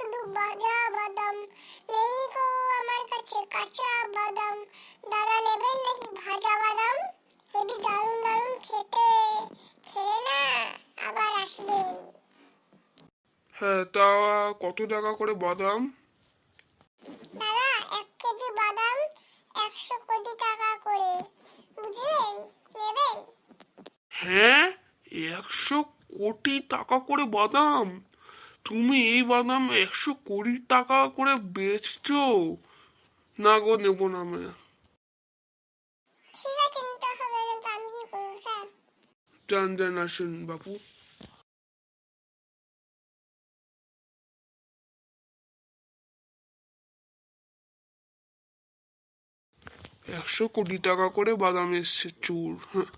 শুধু ভাজা বাদাম, নেই গো আমার কাছে কাঁচা বাদাম। দাদা নেবেন নাকি ভাজা বাদাম? হেবি দারুণ দারুণ খেতে, খেলে না আবার আসবেন। হ্যাঁ, তা কত টাকা করে বাদাম? দাদা 1 কেজি বাদাম 100 কোটি টাকা করে, বুঝলেন? নেবেন? হ্যাঁ, 100 কোটি টাকা করে বাদাম? তুমি এই বাদাম 100 কোটি টাকা করে বেচছো? না গো, নেবো না আমি। ঠিক আছে, নিতে হবে না তো আমি কি করবো স্যার? যান যান, আসেন বাপু। 100 কোটি টাকা করে বাদাম এসছে, চোর। হ্যাঁ।